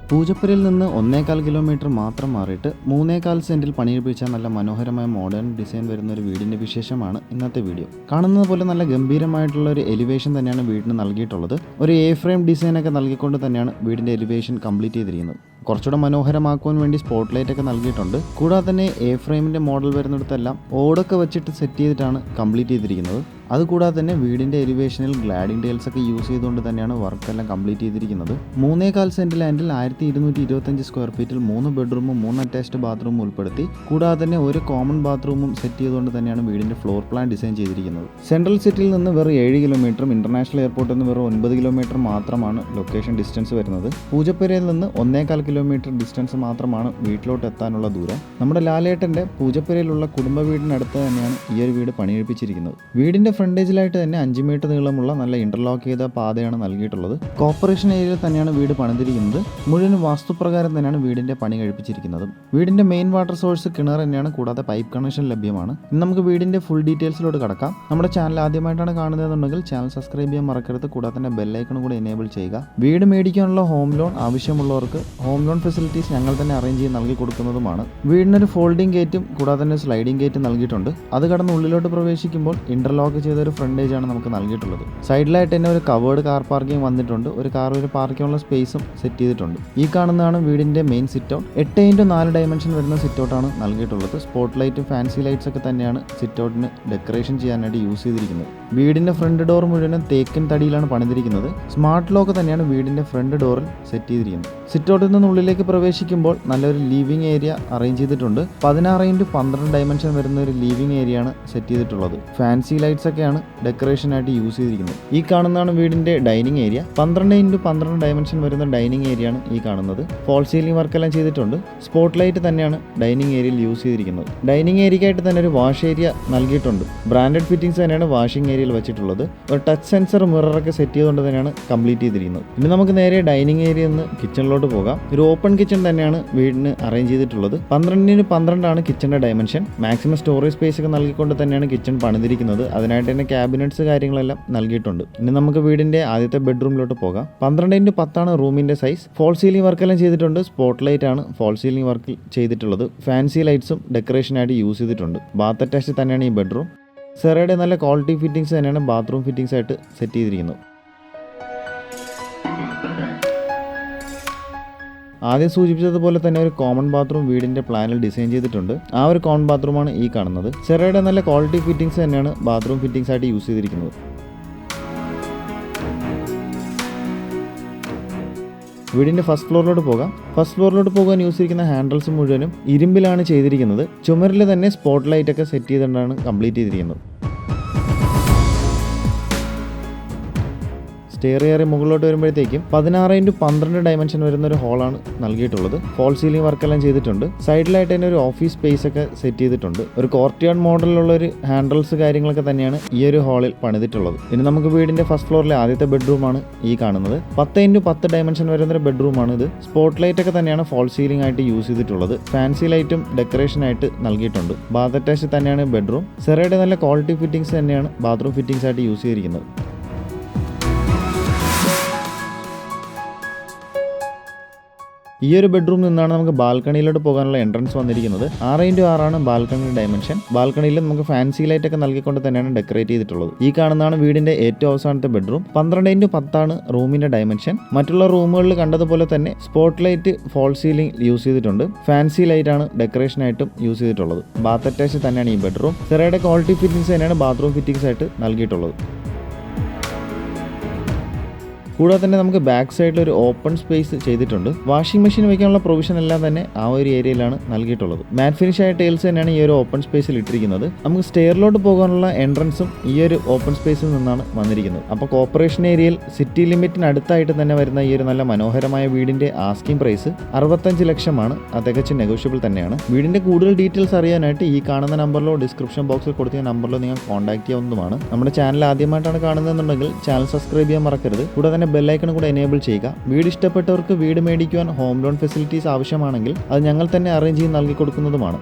പൂജപ്പുരയിൽ നിന്ന് 1.25 കിലോമീറ്റർ മാത്രം മാറിയിട്ട് 3.25 സെൻറ്റിൽ പണിയെടുപ്പിച്ച നല്ല മനോഹരമായ മോഡേൺ ഡിസൈൻ വരുന്ന ഒരു വീടിൻ്റെ വിശേഷമാണ് ഇന്നത്തെ വീഡിയോ. കാണുന്നത് പോലെ നല്ല ഗംഭീരമായിട്ടുള്ള ഒരു എലിവേഷൻ തന്നെയാണ് വീടിന് നൽകിയിട്ടുള്ളത്. ഒരു എ ഫ്രെയിം ഡിസൈനൊക്കെ നൽകിക്കൊണ്ട് തന്നെയാണ് വീടിൻ്റെ എലിവേഷൻ കംപ്ലീറ്റ് ചെയ്തിരിക്കുന്നത്. കുറച്ചുകൂടെ മനോഹരമാക്കുവാൻ വേണ്ടി സ്പോട്ട് ലൈറ്റ് ഒക്കെ നൽകിയിട്ടുണ്ട്. കൂടാതെ തന്നെ എ ഫ്രെയിമിൻ്റെ മോഡൽ വരുന്നിടത്തെല്ലാം ഓടൊക്കെ വെച്ചിട്ട് സെറ്റ് ചെയ്തിട്ടാണ് കംപ്ലീറ്റ് ചെയ്തിരിക്കുന്നത്. അതുകൂടാതെ തന്നെ വീടിൻ്റെ എലിവേഷനിൽ ഗ്ലാഡിംഗ് ടൈൽസ് ഒക്കെ യൂസ് ചെയ്തുകൊണ്ട് തന്നെയാണ് വർക്കെല്ലാം കംപ്ലീറ്റ് ചെയ്തിരിക്കുന്നത്. 3.25 സെൻറ്റ് ലാൻഡിൽ 1225 സ്ക്വയർ ഫീറ്റിൽ 3 ബെഡ്റൂമും 3 അറ്റാച്ച്ഡ് ബാത്റൂമും ഉൾപ്പെടുത്തി കൂടാതെ തന്നെ ഒരു കോമൺ ബാത്റൂമും സെറ്റ് ചെയ്തുകൊണ്ട് തന്നെയാണ് വീടിൻ്റെ ഫ്ലോർ പ്ലാൻ ഡിസൈൻ ചെയ്തിരിക്കുന്നത്. സെൻട്രൽ സിറ്റിയിൽ നിന്ന് വെറും 7 കിലോമീറ്ററും ഇന്റർനാഷണൽ എയർപോർട്ടിൽ നിന്ന് വെറും 9 കിലോമീറ്റർ മാത്രമാണ് ലൊക്കേഷൻ ഡിസ്റ്റൻസ് വരുന്നത്. പൂജപ്പുരയിൽ നിന്ന് 1.25 കിലോമീറ്റർ ഡിസ്റ്റൻസ് മാത്രമാണ് വീട്ടിലോട്ട് എത്താനുള്ള ദൂരം. നമ്മുടെ ലാലേട്ടൻ്റെ പൂജപ്പുരയിലുള്ള കുടുംബ വീടിനടുത്ത് തന്നെയാണ് ഈ ഒരു വീട് പണിയെടുപ്പിച്ചിരിക്കുന്നത്. വീടിൻ്റെ ഫ്രണ്ടേജിലായിട്ട് തന്നെ 5 മീറ്റർ നീളമുള്ള നല്ല ഇന്റർലോക്ക് ചെയ്ത പാതയാണ് നൽകിയിട്ടുള്ളത്. കോർപ്പറേഷൻ ഏരിയയിൽ തന്നെയാണ് വീട് പണിതിരിക്കുന്നത്. മുഴുവൻ വാസ്തുപ്രകാരം തന്നെയാണ് വീടിന്റെ പണി കഴിപ്പിച്ചിരിക്കുന്നത്. വീടിന്റെ മെയിൻ വാട്ടർ സോഴ്സ് കിണർ തന്നെയാണ്, കൂടാതെ പൈപ്പ് കണക്ഷൻ ലഭ്യമാണ്. ഇന്ന് നമുക്ക് വീടിന്റെ ഫുൾ ഡീറ്റെയിൽസിലോട്ട് കടക്കാം. നമ്മുടെ ചാനൽ ആദ്യമായിട്ടാണ് കാണുന്നതെന്നുണ്ടെങ്കിൽ ചാനൽ സബ്സ്ക്രൈബ് ചെയ്യാൻ മറക്കരുത്. കൂടാതെ തന്നെ ബെല്ലൈക്കൺ കൂടി എനേബിൾ ചെയ്യുക. വീട് മേടിക്കാനുള്ള ഹോം ലോൺ ആവശ്യമുള്ളവർക്ക് ഹോം ലോൺ ഫെസിലിറ്റീസ് ഞങ്ങൾ തന്നെ അറേഞ്ച് ചെയ്ത് നൽകി കൊടുക്കുന്നതുമാണ്. വീടിനൊരു ഫോൾഡിംഗ് ഗേറ്റും കൂടാതെ തന്നെ സ്ലൈഡിംഗ് ഗേറ്റും നൽകിയിട്ടുണ്ട്. അത് കടന്ന് ഉള്ളിലോട്ട് പ്രവേശിക്കുമ്പോൾ ഇന്റർലോക്ക് ചെയ്തൊരു ഫ്രണ്ടേജ് ആണ് നമുക്ക് നൽകിയിട്ടുള്ളത്. സൈഡിലായിട്ട് തന്നെ ഒരു കവേർഡ് കാർ പാർക്കിംഗ് വന്നിട്ടുണ്ട്. ഒരു കാർ പാർക്കിങ്ങുള്ള സ്പേസും സെറ്റ് ചെയ്തിട്ടുണ്ട്. ഈ കാണുന്നതാണ് വീടിന്റെ main sit out. 8x4 dimension വരുന്ന സിറ്റ് ഔട്ടാണ് നൽകിയിട്ടുള്ളത്. സ്പോട്ട് ലൈറ്റും ഫാൻസി ലൈറ്റ്സ് ഒക്കെ തന്നെയാണ് സിറ്റ് ഔട്ടിന് ഡെക്കറേഷൻ ചെയ്യാനായിട്ട് യൂസ് ചെയ്തിരിക്കുന്നത്. വീടിന്റെ ഫ്രണ്ട് ഡോർ മുഴുവനും തേക്കിൻ തടിയിലാണ് പണിതിരിക്കുന്നത്. സ്മാർട്ട് ലോക്ക് തന്നെയാണ് വീടിന്റെ ഫ്രണ്ട് ഡോറിൽ സെറ്റ് ചെയ്തിരിക്കുന്നത്. സിറ്റ് ഔട്ടിൽ നിന്ന് ഉള്ളിലേക്ക് പ്രവേശിക്കുമ്പോൾ നല്ലൊരു ലിവിംഗ് ഏരിയ അറേഞ്ച് ചെയ്തിട്ടുണ്ട്. 16x12 ഡയമെൻഷൻ വരുന്ന ഒരു ലിവിംഗ് ഏരിയ ആണ് സെറ്റ് ചെയ്തിട്ടുള്ളത്. ഫാൻസി ലൈറ്റ്സ് ഒക്കെയാണ് ഡെക്കറേഷനായിട്ട് യൂസ് ചെയ്തിരിക്കുന്നത്. ഈ കാണുന്നതാണ് വീടിന്റെ ഡൈനിങ് ഏരിയ. 12x12 ഡയമെൻഷൻ വരുന്ന ഡൈനിങ് ഏരിയ ആണ് ഈ കാണുന്നത്. ഫോൾ സീലിംഗ് വർക്കെല്ലാം ചെയ്തിട്ടുണ്ട്. സ്പോട്ട് ലൈറ്റ് തന്നെയാണ് ഡൈനിങ് ഏരിയയിൽ യൂസ് ചെയ്തിരിക്കുന്നത്. ഡൈനിങ് ഏരിയയ്ക്കായിട്ട് തന്നെ ഒരു വാഷ് ഏരിയ നൽകിയിട്ടുണ്ട്. ബ്രാൻഡഡ് ഫിറ്റിംഗ്സ് തന്നെയാണ് വാഷിംഗ് ഏരിയയിൽ വെച്ചിട്ടുള്ളത്. ഒരു ടച്ച് സെൻസർ മിററൊക്കെ സെറ്റ് ചെയ്തുകൊണ്ട് തന്നെയാണ് കംപ്ലീറ്റ് ചെയ്തിരിക്കുന്നത്. ഇനി നമുക്ക് നേരെ ഡൈനിങ് ഏരിയയിൽ നിന്ന് കിച്ചണിലോട്ട് പോകാം. ഒരു ഓപ്പൺ കിച്ചൺ തന്നെയാണ് വീടിന് അറേഞ്ച് ചെയ്തിട്ടുള്ളത്. 12x12 ആണ് കിച്ചണിന്റെ ഡയമെൻഷൻ. മാക്സിമം സ്റ്റോറേജ് സ്പേസ് ഒക്കെ നൽകിക്കൊണ്ട് തന്നെയാണ് കിച്ചൺ പണിതിരിക്കുന്നത്. അതിനായിട്ട് തന്നെ ക്യാബിനറ്റ്സ് കാര്യങ്ങളെല്ലാം നൽകിയിട്ടുണ്ട്. ഇനി നമുക്ക് വീടിന്റെ ആദ്യത്തെ ബെഡ്റൂമിലോട്ട് പോകാം. 12x10 ആണ് റൂമിന്റെ സൈസ്. ഫോൾ സീലിംഗ് വർക്കെല്ലാം ചെയ്തിട്ടുണ്ട്. സ്പോട്ട് ലൈറ്റ് ആണ് ഫോൾ സീലിംഗ് വർക്ക് ചെയ്തിട്ടുള്ളത്. ഫാൻസി ലൈറ്റ്സും ഡെക്കറേഷനായിട്ട് യൂസ് ചെയ്തിട്ടുണ്ട്. ബാത്ത് അറ്റാച്ച് തന്നെയാണ് ഈ ബെഡ്റൂം. സെറയുടെ നല്ല ക്വാളിറ്റി ഫിറ്റിംഗ്സ് തന്നെയാണ് ബാത്റൂം ഫിറ്റിംഗ്സ് ആയിട്ട് സെറ്റ് ചെയ്തിരിക്കുന്നത്. ആദ്യം സൂചിപ്പിച്ചതുപോലെ തന്നെ ഒരു കോമൺ ബാത്റൂം വീടിന്റെ പ്ലാനിൽ ഡിസൈൻ ചെയ്തിട്ടുണ്ട്. ആ ഒരു കോമൺ ബാത്റൂമാണ് ഈ കാണുന്നത്. സെറയുടെ നല്ല ക്വാളിറ്റി ഫിറ്റിംഗ്സ് തന്നെയാണ് ബാത്റൂം ഫിറ്റിംഗ്സ് ആയിട്ട് യൂസ് ചെയ്തിരിക്കുന്നത്. വീടിന്റെ ഫസ്റ്റ് ഫ്ലോറിലോട്ട് പോകാം. ഫസ്റ്റ് ഫ്ലോറിലോട്ട് പോകാൻ യൂസ് ചെയ്തിരിക്കുന്ന ഹാൻഡിൽസ് മുഴുവനും ഇരുമ്പിലാണ് ചെയ്തിരിക്കുന്നത്. ചുമരിൽ തന്നെ സ്പോട്ട് ലൈറ്റ് ഒക്കെ സെറ്റ് ചെയ്തുകൊണ്ടാണ് കംപ്ലീറ്റ് ചെയ്തിരിക്കുന്നത്. സ്റ്റെയർ കയറി മുകളിലോട്ട് വരുമ്പോഴത്തേക്കും 16x12 ഡയമെൻഷൻ വരുന്ന ഒരു ഹോളാണ് നൽകിയിട്ടുള്ളത്. ഫോൾ സീലിംഗ് വർക്കെല്ലാം ചെയ്തിട്ടുണ്ട്. സൈഡിലായിട്ട് തന്നെ ഒരു ഓഫീസ് സ്പേസ് ഒക്കെ സെറ്റ് ചെയ്തിട്ടുണ്ട്. ഒരു കോർട്ട്യാർഡ് മോഡലിലുള്ള ഒരു ഹാൻഡിൽസ് കാര്യങ്ങളൊക്കെ തന്നെയാണ് ഈ ഒരു ഹാളിൽ പണിതിട്ടുള്ളത്. ഇനി നമുക്ക് വീടിന്റെ ഫസ്റ്റ് ഫ്ലോറിലെ ആദ്യത്തെ ബെഡ്റൂമാണ് ഈ കാണുന്നത്. 10x10 ഡയമെൻഷൻ വരുന്ന ഒരു ബെഡ്റൂമാണ് ഇത്. സ്പോട്ട് ലൈറ്റ് ഒക്കെ തന്നെയാണ് ഫോൾ സീലിംഗ് ആയിട്ട് യൂസ് ചെയ്തിട്ടുള്ളത്. ഫാൻസി ലൈറ്റും ഡെക്കറേഷനായിട്ട് നൽകിയിട്ടുണ്ട്. ബാത്ത് അറ്റാച്ച് തന്നെയാണ് ബെഡ്റൂം. സെറയുടെ നല്ല ക്വാളിറ്റി ഫിറ്റിംഗ്സ് തന്നെയാണ് ബാത്റൂം ഫിറ്റിംഗ്സ് ആയിട്ട് യൂസ് ചെയ്തിരിക്കുന്നത്. ഈ ഒരു ബെഡ്റൂമിൽ നിന്നാണ് നമുക്ക് ബാൽക്കണിയിലോട്ട് പോകാനുള്ള എൻട്രൻസ് വന്നിരിക്കുന്നത്. 6x6 ആണ് ബാൽക്കണി ഡയമെൻഷൻ. ബാൽക്കണിയിൽ നമുക്ക് ഫാൻസി ലൈറ്റ് ഒക്കെ നൽകിക്കൊണ്ട് തന്നെയാണ് ഡെക്കറേറ്റ് ചെയ്തിട്ടുള്ളത്. ഈ കാണുന്നതാണ് വീടിന്റെ ഏറ്റവും അവസാനത്തെ ബെഡ്റൂം. 12x10 ആണ് റൂമിന്റെ ഡയമെൻഷൻ. മറ്റുള്ള റൂമുകളിൽ കണ്ടതുപോലെ തന്നെ spotlight false ceiling use ചെയ്തിട്ടുണ്ട്. ഫാൻസി ലൈറ്റ് ആണ് ഡെക്കറേഷനായിട്ടും യൂസ് ചെയ്തിട്ടുള്ളത്. ബാത്ത് അറ്റാച്ച് തന്നെയാണ് ഈ ബെഡ്റൂം. സെറയുടെ ക്വാളിറ്റി ഫിറ്റിംഗ്സ് തന്നെയാണ് ബാത്റൂം ഫിറ്റിംഗ്സ് ആയിട്ട് നൽകിയിട്ടുള്ളത്. കൂടാതെ തന്നെ നമുക്ക് ബാക്ക് സൈഡിൽ ഒരു ഓപ്പൺ സ്പേസ് ചെയ്തിട്ടുണ്ട്. വാഷിംഗ് മെഷീൻ വയ്ക്കാനുള്ള പ്രൊവിഷൻ എല്ലാം തന്നെ ആ ഒരു ഏരിയയിലാണ് നൽകിയിട്ടുള്ളത്. മാറ്റ് ഫിനിഷ് ആയ ടൈൽസ് തന്നെയാണ് ഈ ഒരു ഓപ്പൺ സ്പേസിൽ ഇട്ടിരിക്കുന്നത്. നമുക്ക് സ്റ്റെയറിലോട്ട് പോകാനുള്ള എൻട്രൻസും ഈ ഒരു ഓപ്പൺ സ്പേസിൽ നിന്നാണ് വന്നിരിക്കുന്നത്. അപ്പോൾ കോർപ്പറേഷൻ ഏരിയയിൽ സിറ്റി ലിമിറ്റിന് അടുത്തായിട്ട് തന്നെ വരുന്ന ഈ ഒരു നല്ല മനോഹരമായ വീടിന്റെ ആസ്കിംഗ് പ്രൈസ് 65 ലക്ഷമാണ്. അത് തികച്ചും നെഗോഷ്യബിൾ തന്നെയാണ്. വീടിന്റെ കൂടുതൽ ഡീറ്റെയിൽസ് അറിയാനായിട്ട് ഈ കാണുന്ന നമ്പറിലോ ഡിസ്ക്രിപ്ഷൻ ബോക്സിൽ കൊടുത്ത നമ്പറിലോ നിങ്ങൾ കോൺടാക്ട് ചെയ്യാവുന്നതുമാണ്. നമ്മുടെ ചാനൽ ആദ്യമായിട്ടാണ് കാണുന്നതെന്നുണ്ടെങ്കിൽ ചാനൽ സബ്സ്ക്രൈബ് ചെയ്യാൻ മറക്കരുത്. കൂടാതെ ബെല്ലൈക്കൺ കൂടെ എനേബിൾ ചെയ്യുക. വീട് ഇഷ്ടപ്പെട്ടവർക്ക് വീട് മേടിക്കുവാൻ ഹോം ലോൺ ഫെസിലിറ്റീസ് ആവശ്യമാണെങ്കിൽ അത് ഞങ്ങൾ തന്നെ അറേഞ്ച് ചെയ്ത് നൽകി കൊടുക്കുന്നതുമാണ്.